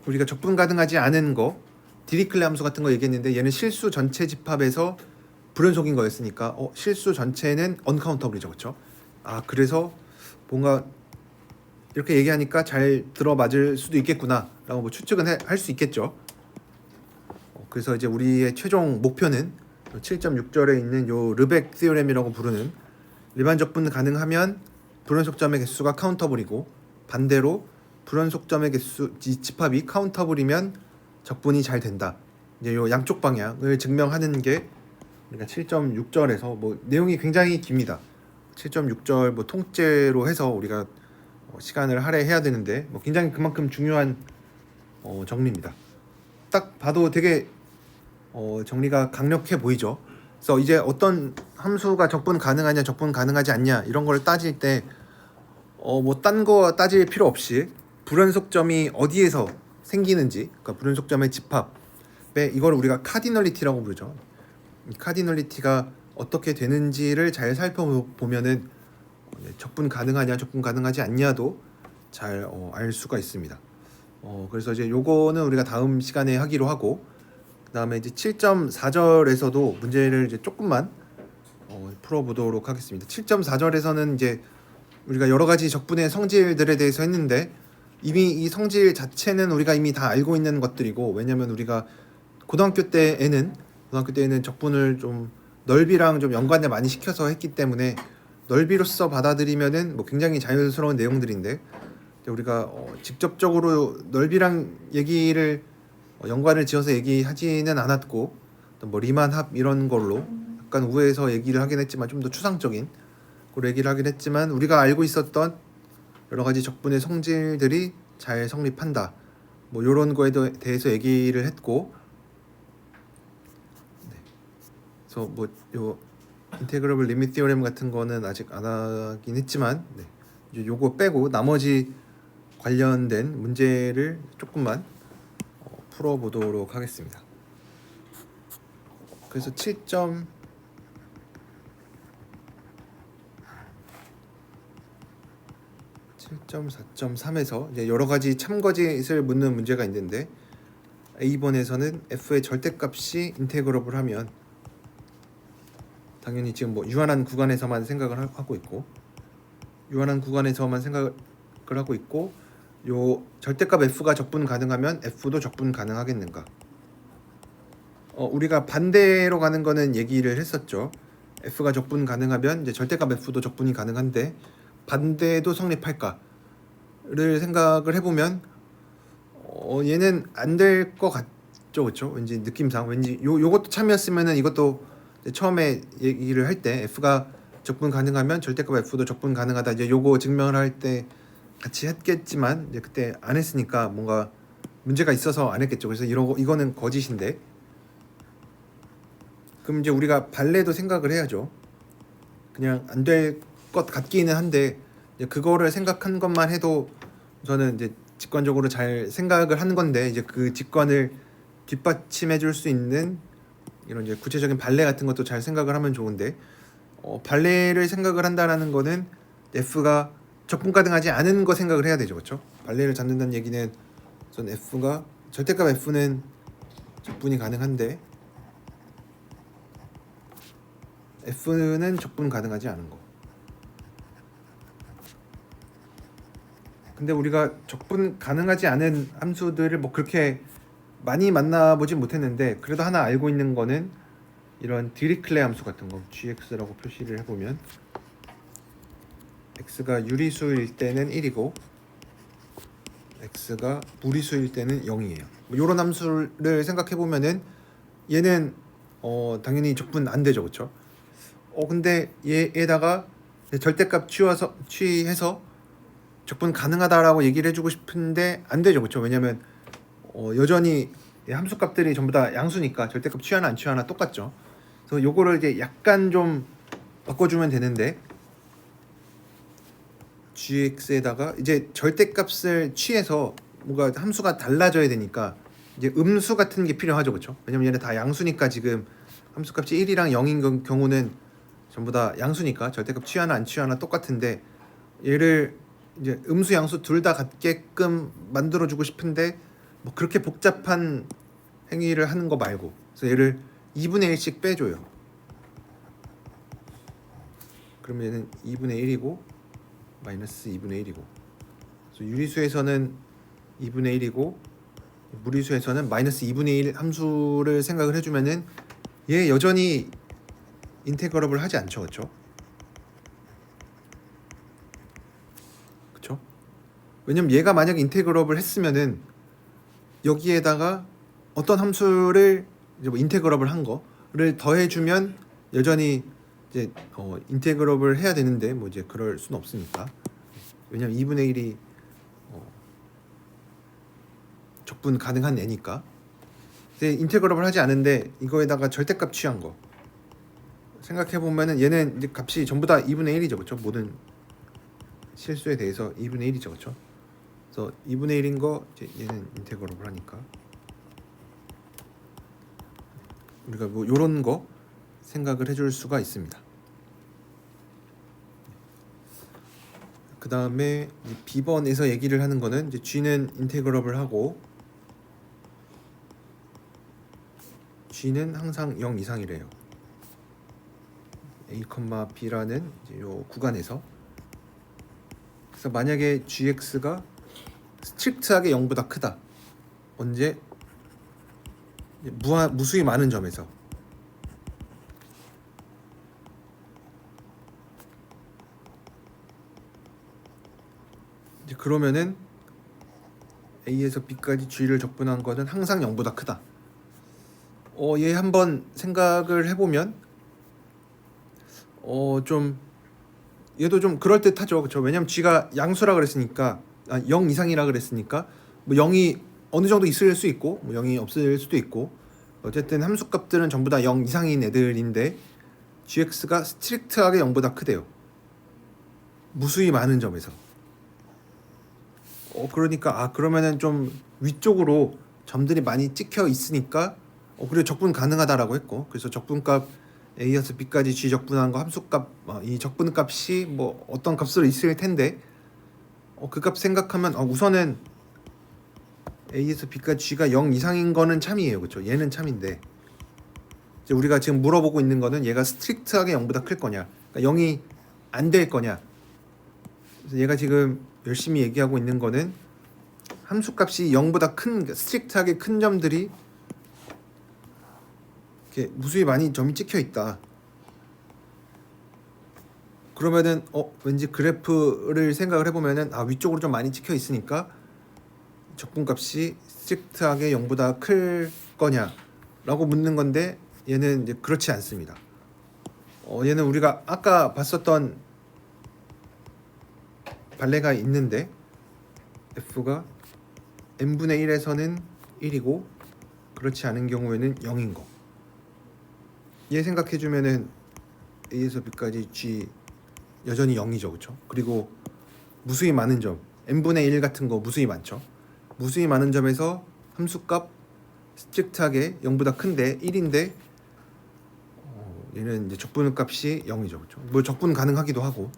우리가 적분 가능하지 않은 거 디리클레 함수 같은 거 얘기했는데, 얘는 실수 전체 집합에서 불연속인 거였으니까 실수 전체는 언카운터블이죠, 그렇죠? 그래서 뭔가 이렇게 얘기하니까 잘 들어맞을 수도 있겠구나라고 뭐 추측은 할 수 있겠죠. 그래서 이제 우리의 최종 목표는 7.6절에 있는 요 르벡 티오렘이라고 부르는, 일반 적분 가능하면 불연속점의 개수가 카운터블이고, 반대로 불연속점의 개수 집합이 카운터블이면 적분이 잘 된다. 이제 요 양쪽 방향을 증명하는 게 우리가 7.6절에서 뭐 내용이 굉장히 깁니다. 7.6절 뭐 통째로 해서 우리가 시간을 할애해야 되는데 뭐 굉장히 그만큼 중요한 정리입니다. 딱 봐도 되게 정리가 강력해 보이죠. 그래서 이제 어떤 함수가 적분 가능하냐 적분 가능하지 않냐 이런 걸 따질 때 뭐 딴 거 따질 필요 없이 불연속점이 어디에서 생기는지, 그러니까 불연속점의 집합에, 이걸 우리가 카디널리티라고 부르죠. 이 카디널리티가 어떻게 되는지를 잘 살펴보면은 적분 가능하냐 적분 가능하지 않냐도 잘 알 수가 있습니다. 그래서 이제 요거는 우리가 다음 시간에 하기로 하고, 그다음에 이제 7.4절에서도 문제를 이제 조금만 풀어보도록 하겠습니다. 7.4절에서는 이제 우리가 여러 가지 적분의 성질들에 대해서 했는데, 이미 이 성질 자체는 우리가 이미 다 알고 있는 것들이고, 왜냐면 우리가 고등학교 때에는 적분을 좀 넓이랑 좀 연관을 많이 시켜서 했기 때문에 넓이로서 받아들이면은 뭐 굉장히 자연스러운 내용들인데 우리가 직접적으로 넓이랑 얘기를 연관을 지어서 얘기하지는 않았고 뭐 리만 합 이런 걸로 약간 우회해서 얘기를 하긴 했지만 좀 더 추상적인 그걸 얘기를 하긴 했지만 우리가 알고 있었던 여러 가지 적분의 성질들이 잘 성립한다. 뭐 이런 거에 대해서 얘기를 했고, 네. 그래서 뭐 요 인테그러블 리밋 티어렘 같은 거는 아직 안 하긴 했지만, 네. 이제 요거 빼고 나머지 관련된 문제를 조금만 풀어보도록 하겠습니다. 그래서 7.4.3에서 이제 여러 가지 참거짓을 묻는 문제가 있는데 A번에서는 f의 절대값이 인테그러블 하면 당연히 지금 뭐 유한한 구간에서만 생각을 하고 있고 유한한 구간에서만 생각을 하고 있고 요 절대값 f가 적분 가능하면 f도 적분 가능하겠는가? 우리가 반대로 가는 거는 얘기를 했었죠. f가 적분 가능하면 이제 절대값 f도 적분이 가능한데 반대도 성립할까를 생각을 해보면 얘는 안 될 것 같죠, 그렇죠? 왠지 느낌상 왠지 요것도 참이었으면은 이것도 처음에 얘기를 할 때 f가 적분 가능하면 절대값 f도 적분 가능하다 이제 요거 증명을 할 때 같이 했겠지만 이제 그때 안 했으니까 뭔가 문제가 있어서 안 했겠죠. 그래서 이거는 거짓인데 그럼 이제 우리가 발레도 생각을 해야죠. 그냥 안 될 것 같기는 한데 이제 그거를 생각한 것만 해도 저는 이제 직관적으로 잘 생각을 하는 건데 이제 그 직관을 뒷받침해 줄 수 있는 이런 이제 구체적인 발레 같은 것도 잘 생각을 하면 좋은데 발레를 생각을 한다라는 거는 f가 적분 가능하지 않은 거 생각을 해야 되죠, 그렇죠? 발레를 잡는다는 얘기는 전 f가 절대값 f는 적분이 가능한데 f는 적분 가능하지 않은 거. 근데 우리가 적분 가능하지 않은 함수들을 뭐 그렇게 많이 만나보진 못했는데 그래도 하나 알고 있는 거는 이런 디리클레 함수 같은 거 gx라고 표시를 해보면 x가 유리수일 때는 1이고 x가 무리수일 때는 0이에요. 뭐 이런 함수를 생각해 보면은 얘는 당연히 적분 안 되죠, 그렇죠? 근데 얘에다가 절대값 취해서 적분 가능하다라고 얘기를 해주고 싶은데 안 되죠, 그렇죠? 왜냐면 여전히 함수값들이 전부 다 양수니까 절대값 취하나 안 취하나 똑같죠. 그래서 요거를 이제 약간 좀 바꿔주면 되는데 gx에다가 이제 절대값을 취해서 뭔가 함수가 달라져야 되니까 이제 음수 같은 게 필요하죠, 그렇죠? 왜냐면 얘네 다 양수니까 지금 함수값이 1이랑 0인 경우는 전부 다 양수니까 절대값 취하나 안 취하나 똑같은데 얘를 이제 음수 양수 둘 다 같게끔 만들어주고 싶은데 뭐 그렇게 복잡한 행위를 하는 거 말고 그래서 얘를 2분의 1씩 빼줘요. 그러면 얘는 2분의 1이고 마이너스 2분의 1이고 그래서 유리수에서는 2분의 1이고 무리수에서는 마이너스 2분의 1 함수를 생각을 해주면은 얘 여전히 인테그러블 하지 않죠, 그렇죠? 그렇죠? 왜냐면 얘가 만약 인테그러블 했으면은 여기에다가 어떤 함수를 이제 뭐 인테그러블 한 거를 더해주면 여전히 이제 인테그러블 해야 되는데 뭐 이제 그럴 수는 없으니까 왜냐면 2분의 1이 적분 가능한 애니까 근데 인테그러블 하지 않은데 이거에다가 절대값 취한 거 생각해 보면은 얘는 이제 값이 전부 다 2분의 1이죠, 그렇죠? 모든 실수에 대해서 2분의 1이죠, 그렇죠? 그래서 2분의 1인 거 이제 얘는 인테그러블 하니까 우리가 뭐 요런 거 생각을 해줄 수가 있습니다. 그 다음에 B번에서 얘기를 하는 거는 이제 G는 인테그러블 하고 G는 항상 0 이상이래요. A, B라는 이제 요 구간에서 그래서 만약에 gx가 스트릭트하게 0보다 크다. 언제? 무수히 많은 점에서 이제 그러면은 A에서 B까지 G를 적분한 거는 항상 0보다 크다. 얘 한번 생각을 해보면 좀 얘도 좀 그럴듯하죠. 그렇죠? 왜냐면 G가 양수라 그랬으니까 0 이상이라 그랬으니까 뭐 0이 어느 정도 있을 수 있고 뭐 0이 없을 수도 있고 어쨌든 함수값들은 전부 다 0 이상인 애들인데 gx가 스트릭트하게 0보다 크대요. 무수히 많은 점에서. 그러니까 그러면은 좀 위쪽으로 점들이 많이 찍혀 있으니까 그리고 적분 가능하다라고 했고 그래서 적분값 a에서 b까지 g 적분한 거 함수값 이 적분값이 뭐 어떤 값으로 있을 텐데 그 값 생각하면 우선은 a에서 b까지 g가 0 이상인 거는 참이에요. 그렇죠? 얘는 참인데 이제 우리가 지금 물어보고 있는 거는 얘가 스트릭트하게 0보다 클 거냐 그러니까 0이 안 될 거냐. 그래서 얘가 지금 열심히 얘기하고 있는 거는 함수값이 0보다 큰 스트릭트하게 큰 점들이 이렇게 무수히 많이 점이 찍혀 있다. 그러면은 왠지 그래프를 생각을 해보면은 위쪽으로 좀 많이 찍혀 있으니까 적분값이 스트릭트하게 0보다 클 거냐라고 묻는 건데 얘는 이제 그렇지 않습니다. 얘는 우리가 아까 봤었던 발레가 있는데 f가 n분의 1에서는 1이고 그렇지 않은 경우에는 0인 거. 얘 생각해주면은 a에서 b까지 g 여전히 0이죠, 그렇죠? 그리고 무수히 많은 점, n분의 1 같은 거 무수히 많죠. 무수히 많은 점에서 함수값 스트릭트하게 0보다 큰데 1인데 얘는 이제 적분값이 0이죠, 그렇죠? 뭐 적분 가능하기도 하고.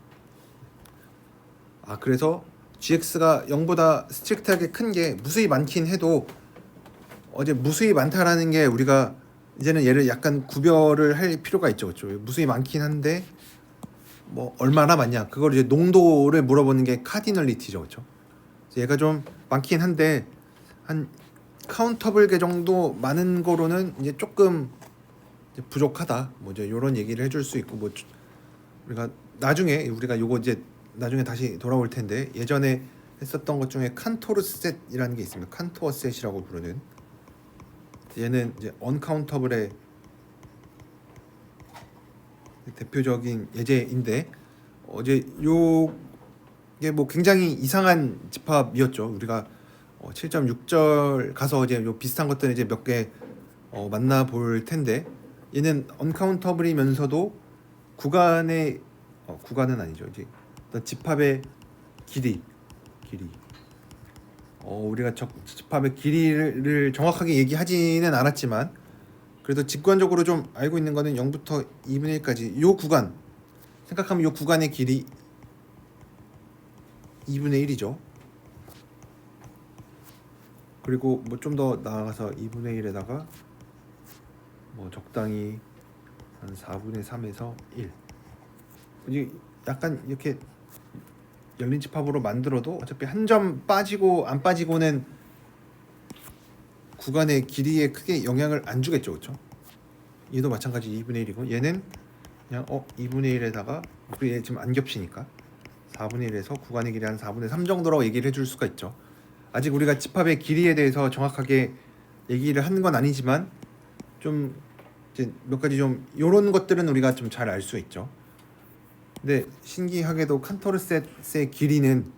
그래서 gx가 0보다 스트릭트하게 큰 게 무수히 많긴 해도 어제 무수히 많다라는 게 우리가 이제는 얘를 약간 구별을 할 필요가 있죠, 그렇죠? 무수히 많긴 한데 뭐 얼마나 많냐 그걸 이제 농도를 물어보는 게 카디널리티죠, 그렇죠? 얘가 좀 많긴 한데 한 카운터블 개 정도 많은 거로는 이제 조금 이제 부족하다. 뭐 이제 이런 얘기를 해줄 수 있고 뭐 우리가 나중에 우리가 요거 이제 나중에 다시 돌아올 텐데 예전에 했었던 것 중에 칸토르셋이라는 게 있습니다. 칸토어셋이라고 부르는 얘는 이제 언카운터블의 대표적인 예제인데 어제 요게 뭐 굉장히 이상한 집합이었죠. 우리가 7.6절 가서 이제 요 비슷한 것들을 이제 몇 개 만나볼 텐데 얘는 언카운터블이면서도 구간의 구간은 아니죠. 이제 집합의 길이 우리가 집합의 길이를 정확하게 얘기하지는 않았지만 그래도 직관적으로 좀 알고 있는 거는 0부터 2분의 1까지 요 구간 생각하면 요 구간의 길이 2분의 1이죠. 그리고 뭐 좀 더 나아가서 2분의 1에다가 뭐 적당히 한 4분의 3에서 1 약간 이렇게 열린 집합으로 만들어도 어차피 한 점 빠지고 안 빠지고는 구간의 길이에 크게 영향을 안 주겠죠, 그렇죠? 얘도 마찬가지 2분의 1이고 얘는 그냥 2분의 1에다가 얘 지금 안 겹치니까 4분의 1에서 구간의 길이 한 4분의 3 정도라고 얘기를 해줄 수가 있죠. 아직 우리가 집합의 길이에 대해서 정확하게 얘기를 하는 건 아니지만 좀 이제 몇 가지 좀 이런 것들은 우리가 좀 잘 알 수 있죠. 근데 신기하게도 칸토르셋의 길이는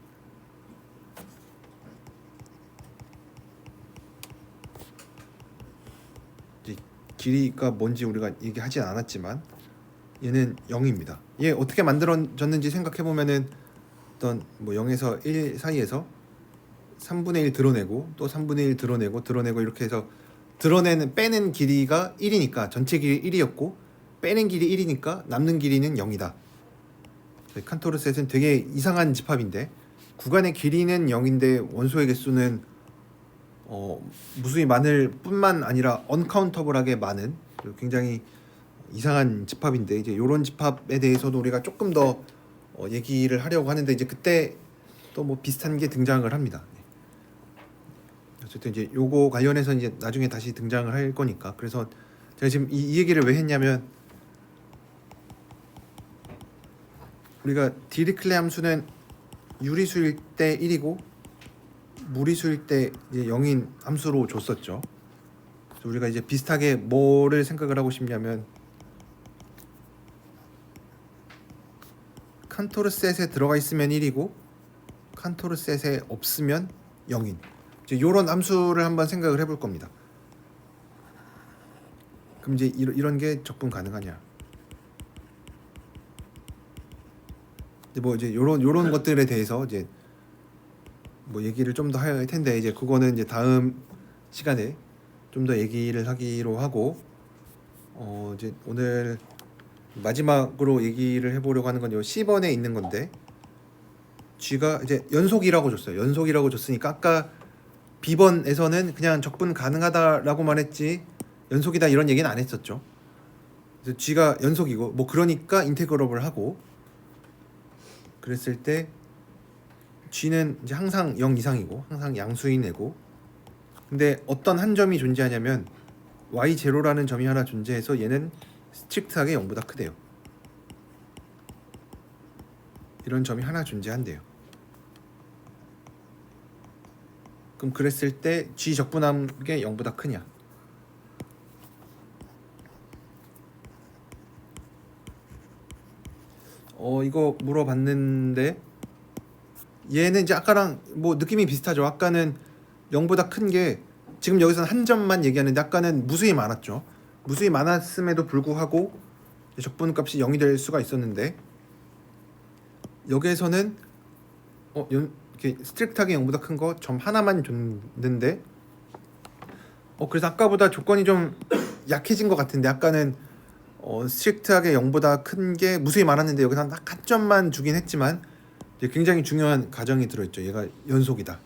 이제 길이가 뭔지 우리가 얘기하진 않았지만 얘는 0입니다. 얘 어떻게 만들어졌는지 생각해 보면은 어떤 뭐 0에서 1 사이에서 3분의 1 드러내고 또 3분의 1 드러내고 이렇게 해서 빼는 길이가 1이니까 전체 길이 1이었고 빼는 길이 1이니까 남는 길이는 0이다. 칸토르셋은 되게 이상한 집합인데 구간의 길이는 0인데 원소의 개수는 무수히 많을 뿐만 아니라 언카운터블하게 많은 굉장히 이상한 집합인데 이제 이런 집합에 대해서도 우리가 조금 더 얘기를 하려고 하는데 이제 그때 또 뭐 비슷한 게 등장을 합니다. 어쨌든 이제 요거 관련해서 이제 나중에 다시 등장을 할 거니까 그래서 제가 지금 이 얘기를 왜 했냐면 우리가 디리클레 함수는 유리수일 때 1이고 무리수일 때 이제 0인 함수로 줬었죠. 그래서 우리가 이제 비슷하게 뭐를 생각을 하고 싶냐면 칸토르 셋에 들어가 있으면 1이고 칸토르 셋에 없으면 0인 이제 요런 함수를 한번 생각을 해볼 겁니다. 그럼 이제 이런 게 적분 가능하냐? 뭐 이제 요런 것들에 대해서 이제 뭐 얘기를 좀 더 할 텐데 이제 그거는 이제 다음 시간에 좀 더 얘기를 하기로 하고 이제 오늘 마지막으로 얘기를 해보려고 하는 건 요 10번에 있는 건데 G가 이제 연속이라고 줬어요. 연속이라고 줬으니까 아까 B번에서는 그냥 적분 가능하다라고만 했지 연속이다 이런 얘기는 안 했었죠. 그래서 G가 연속이고 뭐 그러니까 인테그러블 하고 그랬을 때 G는 이제 항상 0 이상이고 항상 양수인 애고 근데 어떤 한 점이 존재하냐면 y0라는 점이 하나 존재해서 얘는 스트릭트하게 0보다 크대요. 이런 점이 하나 존재한대요. 그럼 그랬을 때 G 적분한 게 0보다 크냐? 이거 물어봤는데 얘는 이제 아까랑 뭐 느낌이 비슷하죠. 아까는 0보다 큰 게 지금 여기서는 한 점만 얘기하는데 아까는 무수히 많았죠. 무수히 많았음에도 불구하고 적분값이 0이 될 수가 있었는데 여기에서는 이렇게 스트릭트하게 0보다 큰 거 점 하나만 줬는데 그래서 아까보다 조건이 좀 약해진 것 같은데 아까는 스트릭트하게 0보다 큰 게 무수히 많았는데 여기서 딱 한 점만 주긴 했지만 이제 굉장히 중요한 가정이 들어있죠. 얘가 연속이다.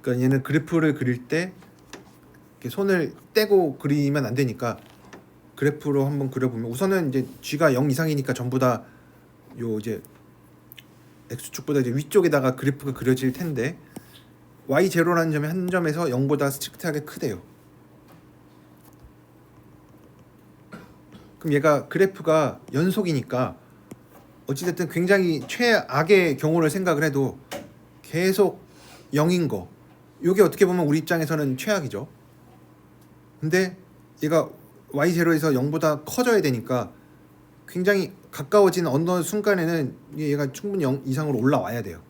그러니까 얘는 그래프를 그릴 때 이렇게 손을 떼고 그리면 안 되니까 그래프로 한번 그려보면 우선은 이제 G가 0 이상이니까 전부 다 요 이제 x축보다 이제 위쪽에다가 그래프가 그려질 텐데 y0라는 점이 한 점에서 0보다 스트릭트하게 크대요. 그럼 얘가 그래프가 연속이니까 어찌됐든 굉장히 최악의 경우를 생각을 해도 계속 0인 거 이게 어떻게 보면 우리 입장에서는 최악이죠. 근데 얘가 y0에서 0보다 커져야 되니까 굉장히 가까워진 어느 순간에는 얘가 충분히 0 이상으로 올라와야 돼요.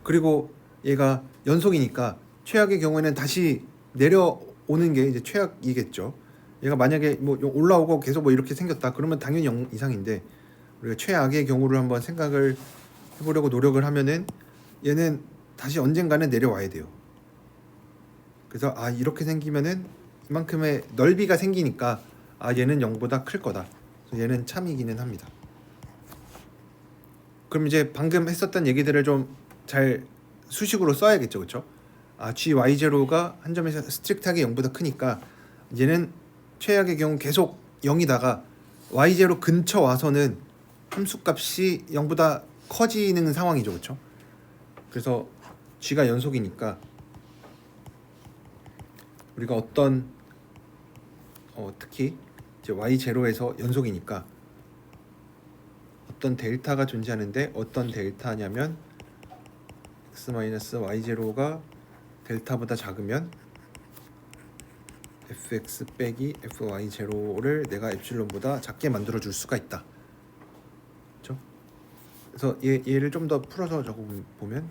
그리고 얘가 연속이니까 최악의 경우에는 다시 내려오는 게 이제 최악이겠죠. 얘가 만약에 뭐 올라오고 계속 뭐 이렇게 생겼다 그러면 당연히 0 이상인데 우리가 최악의 경우를 한번 생각을 해보려고 노력을 하면은 얘는 다시 언젠가는 내려와야 돼요. 그래서 이렇게 생기면은 이만큼의 넓이가 생기니까 얘는 0보다 클 거다. 그래서 얘는 참이기는 합니다. 그럼 이제 방금 했었던 얘기들을 좀 잘 수식으로 써야겠죠, 그렇죠? GY0가 한 점에서 스트릭트하게 0보다 크니까 얘는 최악의 경우 계속 0이다가 Y0 근처 와서는 함수값이 0보다 커지는 상황이죠, 그렇죠? 그래서 G가 연속이니까 우리가 어떤 특히 이제 y0에서 연속이니까 어떤 델타가 존재하는데 어떤 델타냐면 x-y0가 델타보다 작으면 fx 빼기 fy0를 내가 엡실론보다 작게 만들어 줄 수가 있다. 그렇죠? 그래서 얘를 좀 더 풀어서 적어 보면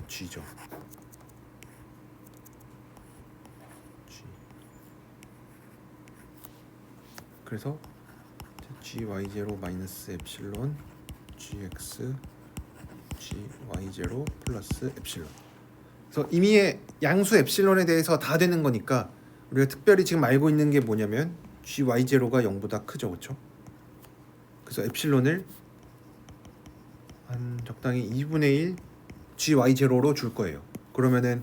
G죠. G. 그래서 GY0 마이너스 엡실론 GX GY0 플러스 엡실론. 그래서 이미의 양수 엡실론에 대해서 다 되는 거니까 우리가 특별히 지금 알고 있는 게 뭐냐면 GY0가 0보다 크죠, 그렇죠? 그래서 엡실론을 한 적당히 2분의 1 GY0로 줄 거예요. 그러면은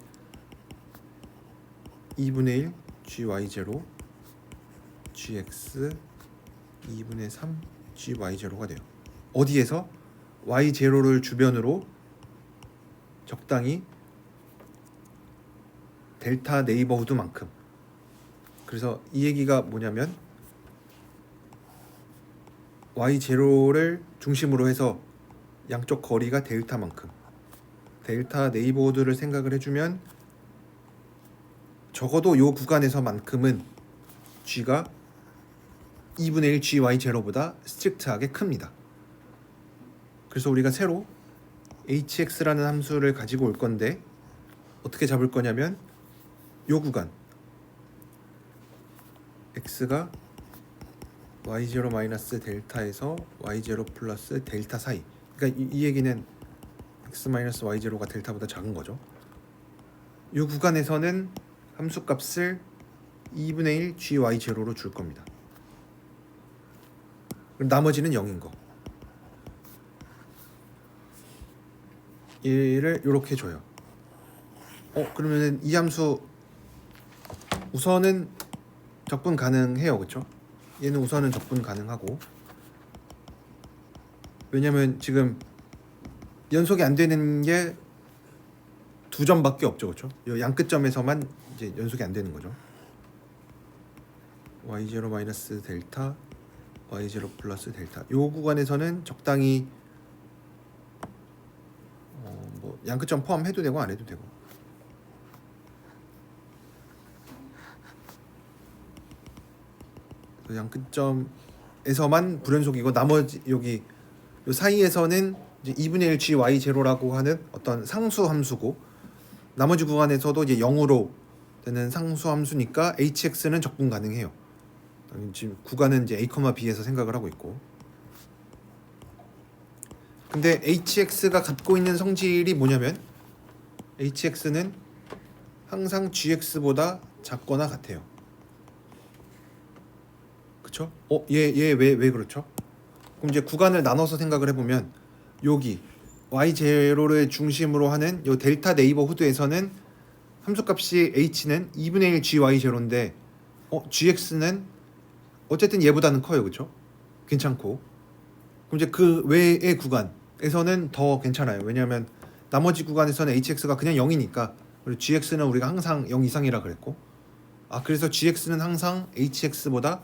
2분의 1 GY0 GX 2분의 3 GY0가 돼요. 어디에서? Y0를 주변으로 적당히 델타 네이버후드만큼. 그래서 이 얘기가 뭐냐면 y0를 중심으로 해서 양쪽 거리가 델타만큼, 델타 네이버호드를 생각을 해주면 적어도 요 구간에서만큼은 g가 2분의 1 gy0보다 스트릭트하게 큽니다. 그래서 우리가 새로 hx라는 함수를 가지고 올 건데 어떻게 잡을 거냐면 요 구간 x가 y0 마이너스 델타에서 y0 플러스 델타 사이, 그러니까 이 얘기는 x 마이너스 y0가 델타보다 작은 거죠. 이 구간에서는 함수값을 2분의 1 gy0로 줄 겁니다. 그럼 나머지는 0인 거. 얘를 이렇게 줘요. 그러면 이 함수 우선은 적분 가능해요, 그렇죠? 얘는 우선은 적분 가능하고, 왜냐면 지금 연속이 안 되는 게 두 점밖에 없죠, 그렇죠? 이 양끝점에서만 이제 연속이 안 되는 거죠. y0 마이너스 델타, y0 플러스 델타. 요 구간에서는 적당히 뭐 양끝점 포함해도 되고 안 해도 되고. 양끝점에서만 불연속이고 나머지 여기 요 사이에서는 이제 2분의 1 gy0라고 하는 어떤 상수 함수고, 나머지 구간에서도 이제 0으로 되는 상수 함수니까 hx는 적분 가능해요. 지금 구간은 이제 a, b에서 생각을 하고 있고. 근데 hx가 갖고 있는 성질이 뭐냐면 hx는 항상 gx보다 작거나 같아요. 그쵸? 얘 왜 그렇죠? 그럼 이제 구간을 나눠서 생각을 해보면 여기 y0를 중심으로 하는 요 델타 네이버 후드에서는 함수값이 h는 2분의 1 gy0인데 gx는 어쨌든 얘보다는 커요, 그쵸? 괜찮고. 그럼 이제 그 외의 구간에서는 더 괜찮아요. 왜냐하면 나머지 구간에서는 hx가 그냥 0이니까, 그리고 gx는 우리가 항상 0 이상이라 그랬고, 그래서 gx는 항상 hx보다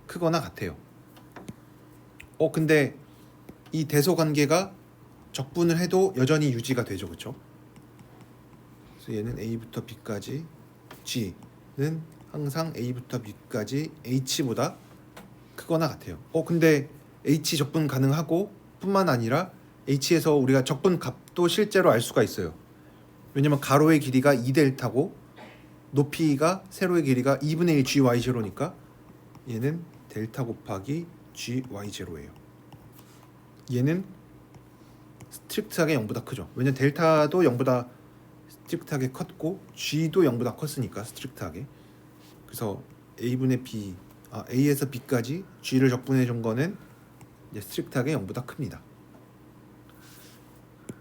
크거나 같아요. 근데 이 대소 관계가 적분을 해도 여전히 유지가 되죠, 그렇죠? 그래서 얘는 a부터 b까지 g는 항상 a부터 b까지 h보다 크거나 같아요. 근데 h 적분 가능하고 뿐만 아니라 h에서 우리가 적분 값도 실제로 알 수가 있어요. 왜냐면 가로의 길이가 2델타고 높이가 세로의 길이가 2분의 1 gy0니까 얘는 델타 곱하기 gy0예요. 얘는 스트릭트하게 0보다 크죠. 왜냐면 델타도 0보다 스트릭트하게 컸고 g도 0보다 컸으니까 스트릭트하게. 그래서 a분의 b, a에서 b까지 g를 적분해 준 거는 이제 스트릭트하게 0보다 큽니다.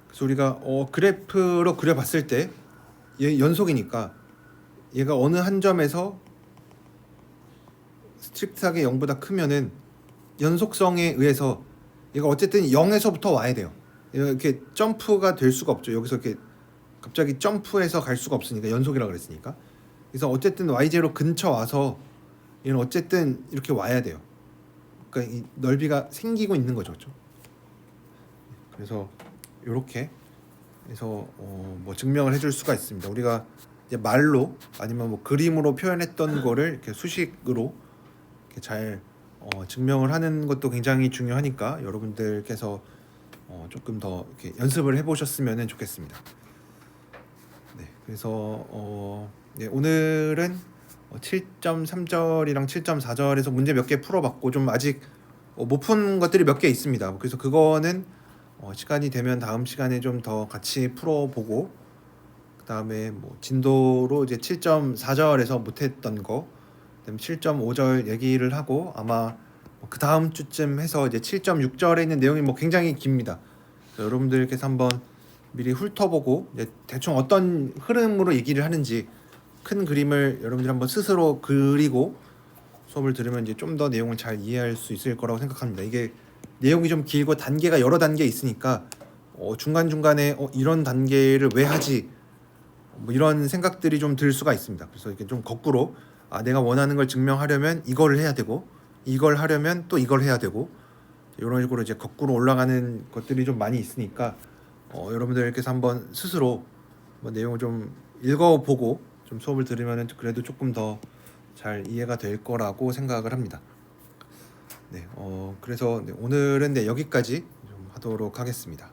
그래서 우리가 그래프로 그려봤을 때 얘 연속이니까 얘가 어느 한 점에서 스트릭트하게 0보다 크면은 연속성에 의해서 얘가 어쨌든 0에서부터 와야 돼요. 이렇게 점프가 될 수가 없죠. 여기서 이렇게 갑자기 점프해서 갈 수가 없으니까, 연속이라 그랬으니까. 그래서 어쨌든 y0 근처 와서 얘는 어쨌든 이렇게 와야 돼요. 그러니까 이 넓이가 생기고 있는 거죠, 그렇죠? 그래서 이렇게 해서 뭐 증명을 해줄 수가 있습니다. 우리가 이제 말로 아니면 뭐 그림으로 표현했던 거를 이렇게 수식으로 이렇게 잘 증명을 하는 것도 굉장히 중요하니까 여러분들께서 조금 더 이렇게 연습을 해보셨으면 좋겠습니다. 네, 그래서 네, 오늘은 7.3절이랑 7.4절에서 문제 몇 개 풀어봤고 좀 아직 못 푼 것들이 몇 개 있습니다. 그래서 그거는 시간이 되면 다음 시간에 좀 더 같이 풀어보고, 그 다음에 뭐 진도로 이제 7.4절에서 못했던 거, 그다음에 7.5절 얘기를 하고, 아마 그 다음 주쯤 해서 이제 7.6절에 있는 내용이 뭐 굉장히 깁니다. 여러분들께서 한번 미리 훑어보고 이제 대충 어떤 흐름으로 얘기를 하는지 큰 그림을 여러분들이 한번 스스로 그리고 수업을 들으면 이제 좀 더 내용을 잘 이해할 수 있을 거라고 생각합니다. 이게 내용이 좀 길고 단계가 여러 단계 있으니까 중간중간에 이런 단계를 왜 하지? 뭐 이런 생각들이 좀 들 수가 있습니다. 그래서 이렇게 좀 거꾸로 내가 원하는 걸 증명하려면 이걸 해야 되고, 이걸 하려면 또 이걸 해야 되고, 이런 식으로 이제 거꾸로 올라가는 것들이 좀 많이 있으니까 여러분들께서 한번 스스로 뭐 내용을 좀 읽어보고 좀 수업을 들으면 그래도 조금 더 잘 이해가 될 거라고 생각을 합니다. 네, 그래서 네, 오늘은 네, 여기까지 좀 하도록 하겠습니다.